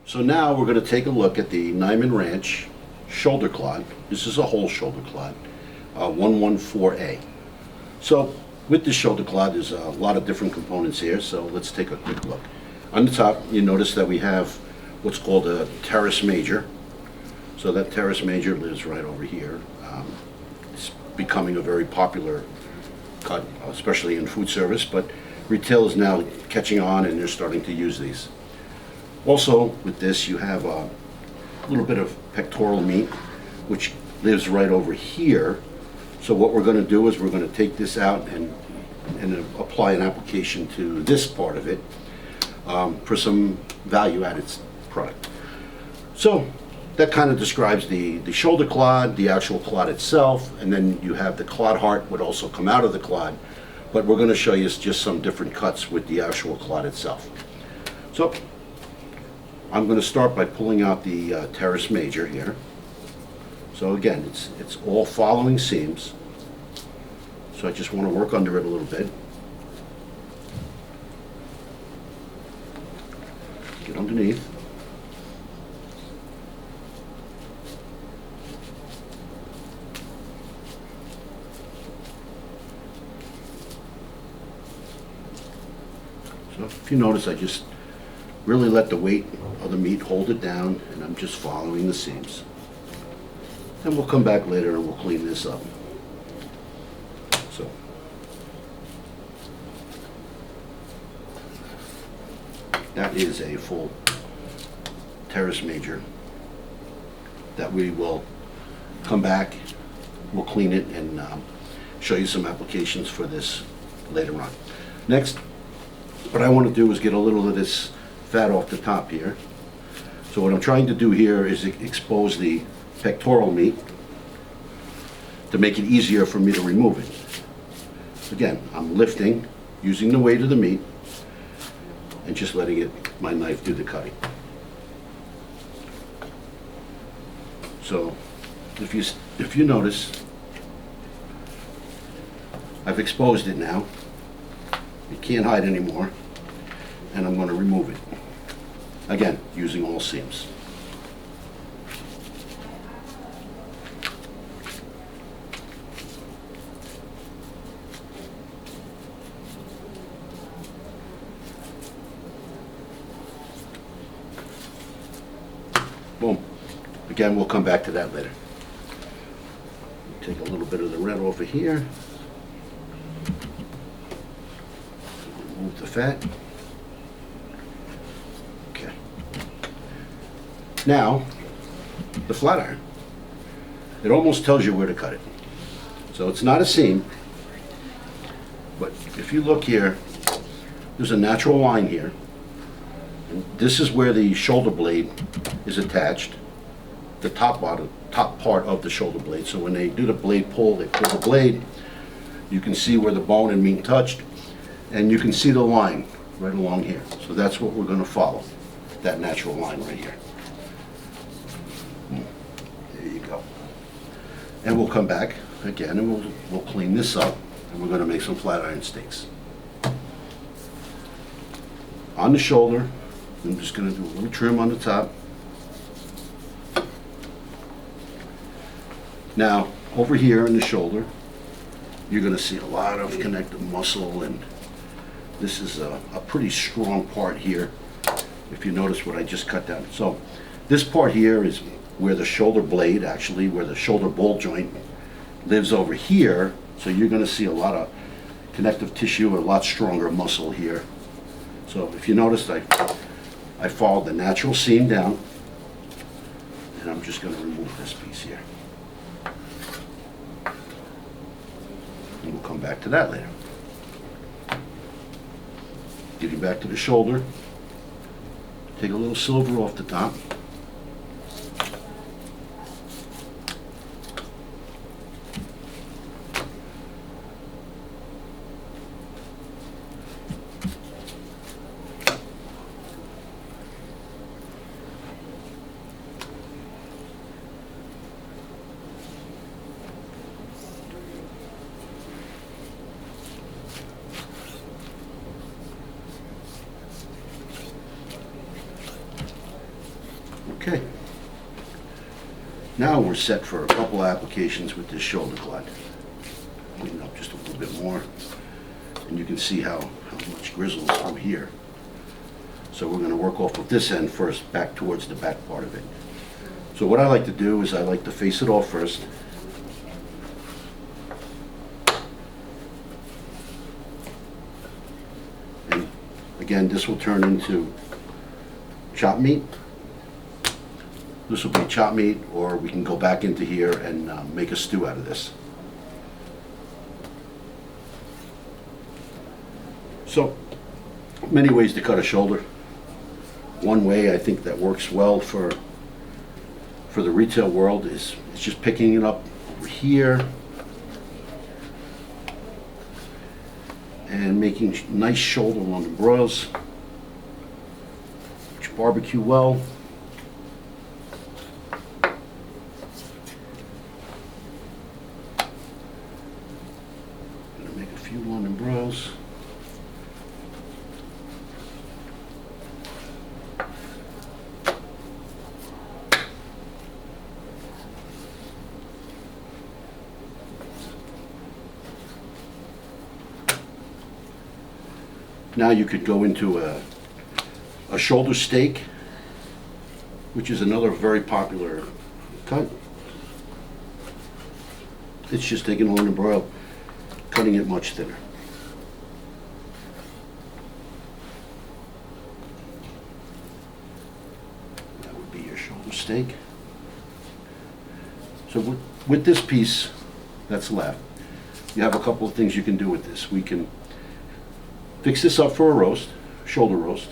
So now we're going to take a look at the Nyman Ranch shoulder clod. This is a whole shoulder clod, 114A. So with this shoulder clod, there's a lot of different components here, so let's take a quick look. On the top, you notice that we have what's called a teres major. So that teres major lives right over here. It's becoming a very popular cut, especially in food service, but retail is now catching on and they're starting to use these. Also, with this, you have a little bit of pectoral meat, which lives right over here. So what we're going to do is we're going to take this out and apply an application to this part of it for some value-added product. So that kind of describes the shoulder clod, the actual clod itself, and then you have the clod heart would also come out of the clod, but we're going to show you just some different cuts with the actual clod itself. So I'm going to start by pulling out the teres major here. So again, it's all following seams. So I just want to work under it a little bit. Get underneath. So if you notice, I just really let the weight of the meat hold it down, and I'm just following the seams. Then we'll come back later and we'll clean this up. So that is a full teres major that we will come back, we'll clean it and show you some applications for this later on. Next, what I want to do is get a little of this fat off the top here. So what I'm trying to do here is expose the pectoral meat to make it easier for me to remove it. Again, I'm lifting, using the weight of the meat, and just letting my knife do the cutting. So if you notice, I've exposed it now. It can't hide anymore, and I'm going to remove it. Again, using all seams. Boom. Again, we'll come back to that later. Take a little bit of the red over here. Remove the fat. Okay. Now, the flatiron. It almost tells you where to cut it. So it's not a seam, but if you look here, there's a natural line here. And this is where the shoulder blade is attached, the top part of the shoulder blade. So when they do the blade pull, they pull the blade. You can see where the bone and meat touched, and you can see the line right along here. So that's what we're going to follow, that natural line right here. There you go. And we'll come back again and we'll clean this up, and we're going to make some flatiron steaks. On the shoulder, I'm just going to do a little trim on the top. Now, over here in the shoulder, you're going to see a lot of connective muscle, and this is a pretty strong part here, if you notice what I just cut down. So this part here is where the shoulder blade, actually, where the shoulder ball joint lives over here. So you're going to see a lot of connective tissue, a lot stronger muscle here. So if you notice, I followed the natural seam down, and I'm just going to remove this piece here. And we'll come back to that later. Getting back to the shoulder, take a little silver off the top. Okay. Now we're set for a couple of applications with this shoulder clod. Clean it up just a little bit more. And you can see how much grizzles through here. So we're going to work off of this end first, back towards the back part of it. So what I like to do is I like to face it off first. And again, this will turn into chopped meat. This will be chopped meat, or we can go back into here and make a stew out of this. So, many ways to cut a shoulder. One way I think that works well for the retail world is just picking it up over here and making nice shoulder London broils, which barbecue well. Gonna make a few London broils. Now you could go into a shoulder steak, which is another very popular cut. It's just taking a London broil, cutting it much thinner. That would be your shoulder steak. So with this piece that's left, you have a couple of things you can do with this. We can fix this up for a roast, shoulder roast.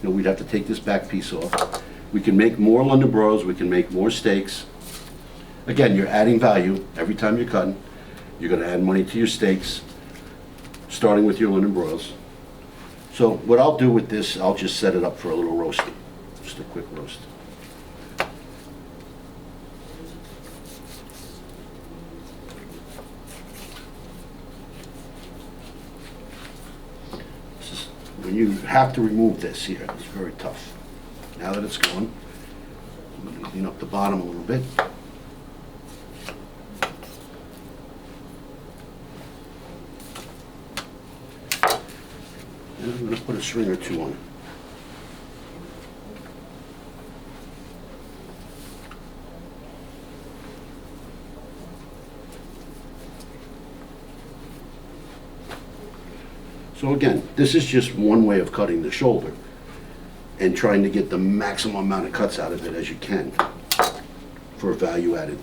You know, we'd have to take this back piece off. We can make more London broils, we can make more steaks. Again, you're adding value every time you're cutting. You're gonna add money to your steaks, starting with your London broils. So what I'll do with this, I'll just set it up for a little roasting, just a quick roast. When you have to remove this here, it's very tough. Now that it's gone, I'm going to clean up the bottom a little bit. And I'm going to put a string or two on it. So again, this is just one way of cutting the shoulder and trying to get the maximum amount of cuts out of it as you can for value added.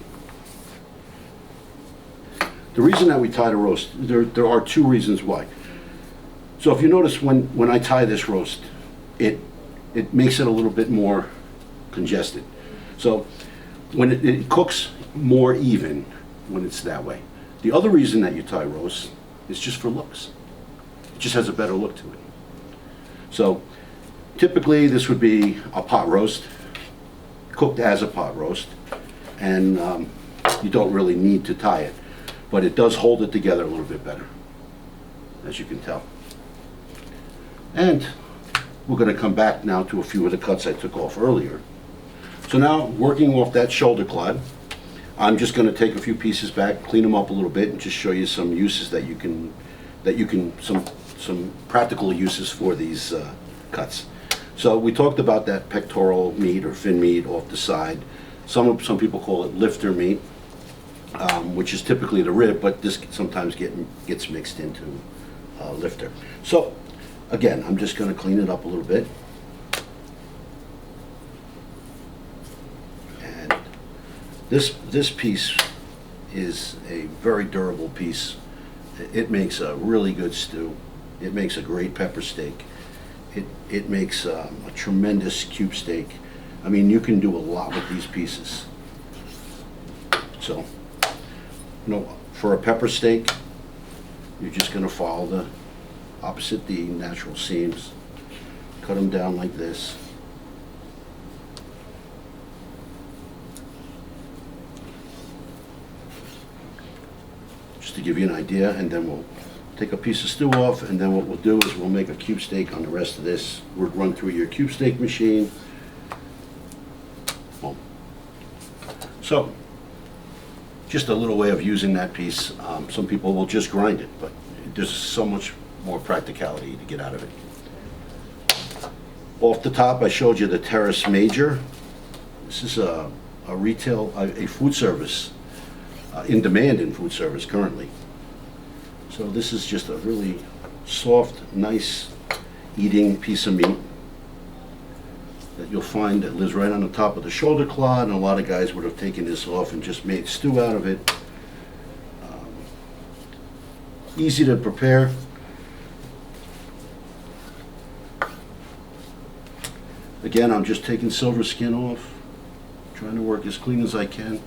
The reason that we tie the roast, there are two reasons why. So if you notice when I tie this roast, it makes it a little bit more congested. So when it cooks more even when it's that way. The other reason that you tie roast is just for looks. It just has a better look to it. So typically this would be a pot roast, cooked as a pot roast, and you don't really need to tie it, but it does hold it together a little bit better, as you can tell. And we're going to come back now to a few of the cuts I took off earlier. So now, working off that shoulder clod, I'm just going to take a few pieces back, clean them up a little bit, and just show you some uses that you can some practical uses for these cuts. So we talked about that pectoral meat or fin meat off the side. Some people call it lifter meat, which is typically the rib, but this sometimes gets mixed into lifter. So again, I'm just going to clean it up a little bit. And this piece is a very durable piece. It makes a really good stew. It makes a great pepper steak. It makes a tremendous cube steak. I mean, you can do a lot with these pieces. So, for a pepper steak, you're just going to follow the opposite the natural seams. Cut them down like this. Just to give you an idea, and then we'll take a piece of stew off, and then what we'll do is we'll make a cube steak on the rest of this. We'll run through your cube steak machine, So, just a little way of using that piece. Some people will just grind it, but there's so much more practicality to get out of it. Off the top, I showed you the Teres Major. This is a food service, in demand in food service currently. So this is just a really soft, nice eating piece of meat that you'll find that lives right on the top of the shoulder clod, and a lot of guys would have taken this off and just made stew out of it. Easy to prepare. Again, I'm just taking silver skin off, trying to work as clean as I can,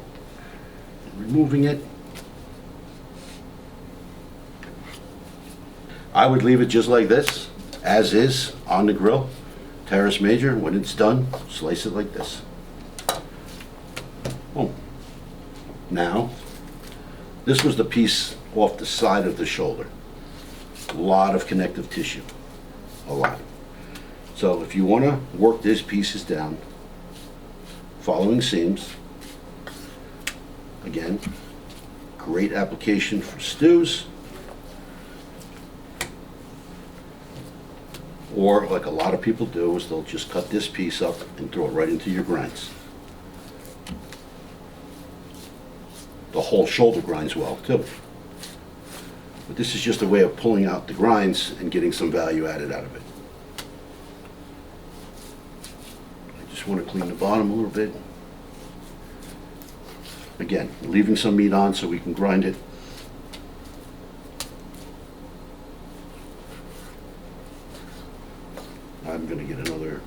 removing it. I would leave it just like this, as is, on the grill. Teres Major, when it's done, slice it like this. Boom. Now, this was the piece off the side of the shoulder. A lot of connective tissue, a lot. So if you want to work these pieces down, following seams, again, great application for stews, or like a lot of people do is they'll just cut this piece up and throw it right into your grinds. The whole shoulder grinds well too. But this is just a way of pulling out the grinds and getting some value added out of it. I just want to clean the bottom a little bit. Again, leaving some meat on so we can grind it. I'm going to get another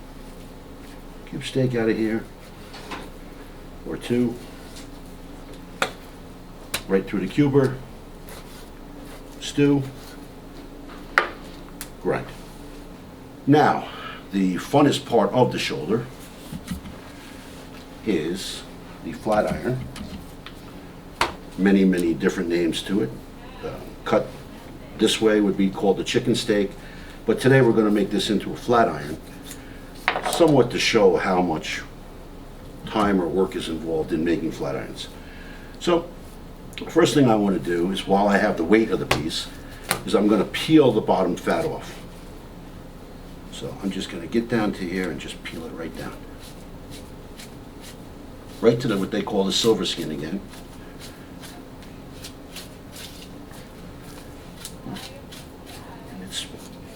cube steak out of here, or two, right through the cuber, stew, grind. Now, the funnest part of the shoulder is the flatiron. Many, many different names to it. Cut this way would be called the chicken steak. But today we're going to make this into a flat iron, somewhat to show how much time or work is involved in making flat irons. So, first thing I want to do is, while I have the weight of the piece, is I'm going to peel the bottom fat off. So I'm just going to get down to here and just peel it right down. Right to what they call the silver skin again.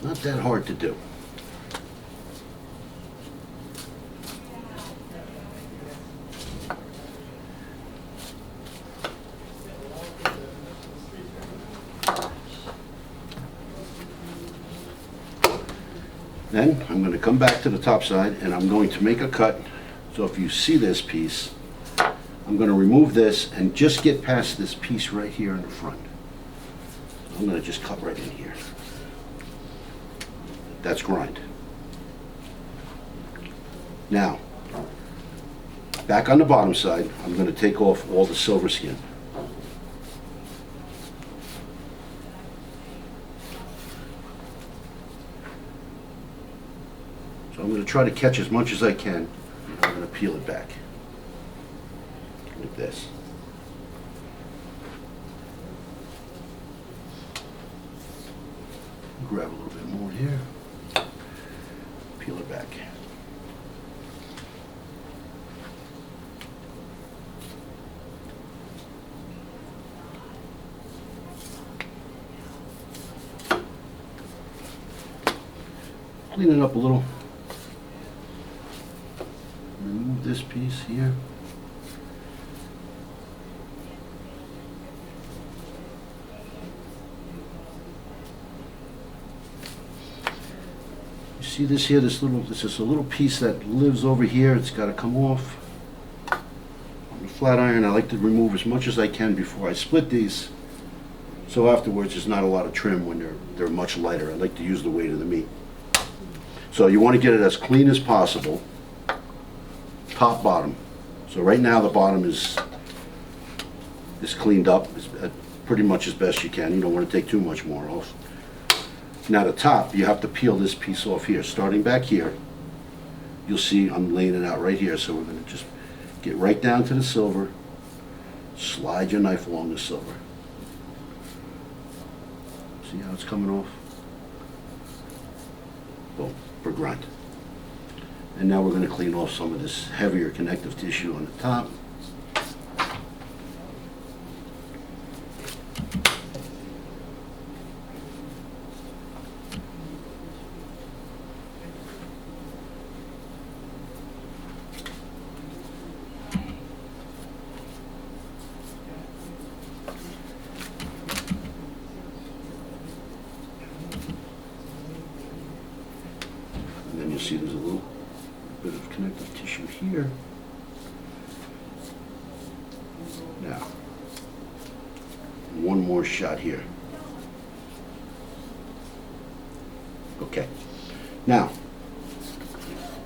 Not that hard to do. Then I'm going to come back to the top side and I'm going to make a cut. So if you see this piece, I'm going to remove this and just get past this piece right here in the front. I'm going to just cut right in here. That's grind. Now, back on the bottom side, I'm going to take off all the silver skin. So I'm going to try to catch as much as I can. I'm going to peel it back. Like this. Grab a little bit more here. Peel it back. Clean it up a little. Remove this piece here. See this here, this is a little piece that lives over here. It's got to come off. On the flat iron, I like to remove as much as I can before I split these. So afterwards, there's not a lot of trim when they're much lighter. I like to use the weight of the meat. So you want to get it as clean as possible, top, bottom. So right now the bottom is cleaned up pretty much as best you can. You don't want to take too much more off. Now the top, you have to peel this piece off here. Starting back here, you'll see I'm laying it out right here. So we're going to just get right down to the silver, Slide your knife along the silver. See how it's coming off? Boom, for grunt. And now we're going to clean off some of this heavier connective tissue on the top. And then you'll see there's a little bit of connective tissue here. Now, one more shot here. Okay. Now,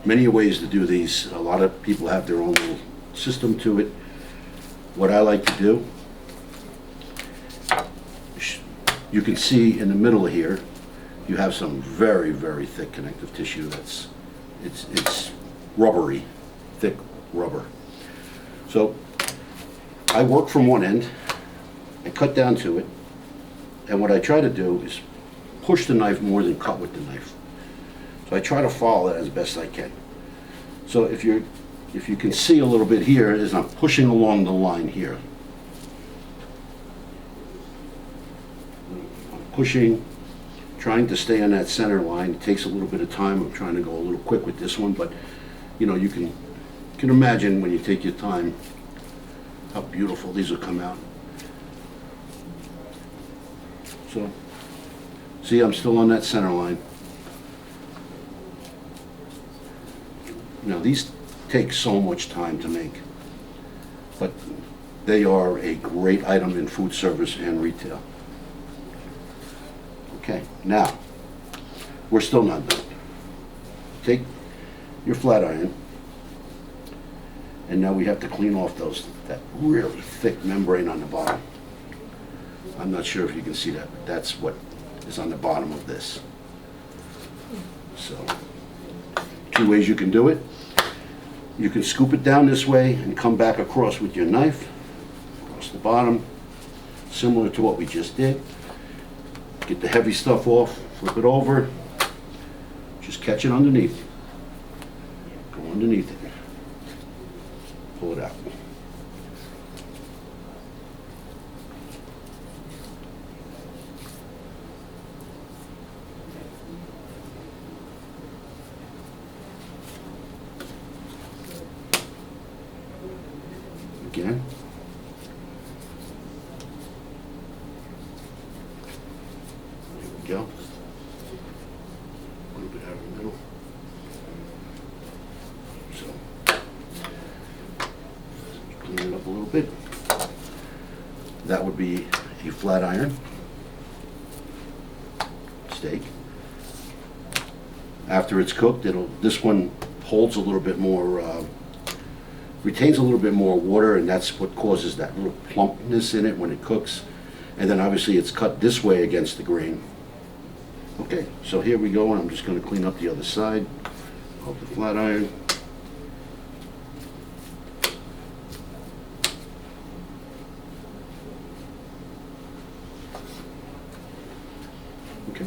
many ways to do these. A lot of people have their own little system to it. What I like to do, you can see in the middle here, you have some very, very thick connective tissue that's, it's rubbery, thick rubber. So I work from one end, I cut down to it, and what I try to do is push the knife more than cut with the knife. So I try to follow it as best I can. So if you can see a little bit here, is I'm pushing along the line here. I'm pushing, trying to stay on that center line. It takes a little bit of time. I'm trying to go a little quick with this one, but you know, you can imagine when you take your time how beautiful these will come out. So, see, I'm still on that center line. Now, these take so much time to make, but they are a great item in food service and retail. Okay, now, we're still not done. Take your flat iron, and now we have to clean off that really thick membrane on the bottom. I'm not sure if you can see that, but that's what is on the bottom of this. So, two ways you can do it. You can scoop it down this way and come back across with your knife, across the bottom, similar to what we just did. Get the heavy stuff off, flip it over, just catch it underneath. Go underneath it. Pull it out. Again. There we go. A little bit out of the middle. So, clean it up a little bit. That would be a flat iron steak. After it's cooked, this one holds a little bit more, retains a little bit more water, and that's what causes that little plumpness in it when it cooks. And then obviously it's cut this way against the grain. Okay, so here we go, and I'm just going to clean up the other side of the flat iron. Okay,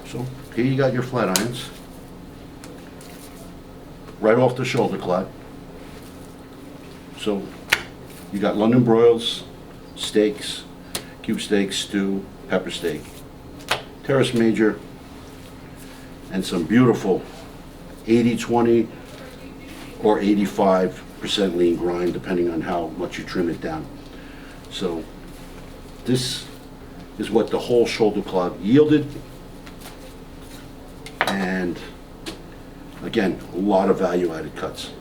so here you got your flat irons, right off the shoulder clod. So you got London broils, steaks, cube steak, stew, pepper steak, teres major, and some beautiful 80-20 or 85% lean grind, depending on how much you trim it down. So this is what the whole shoulder clod yielded. And again, a lot of value added cuts.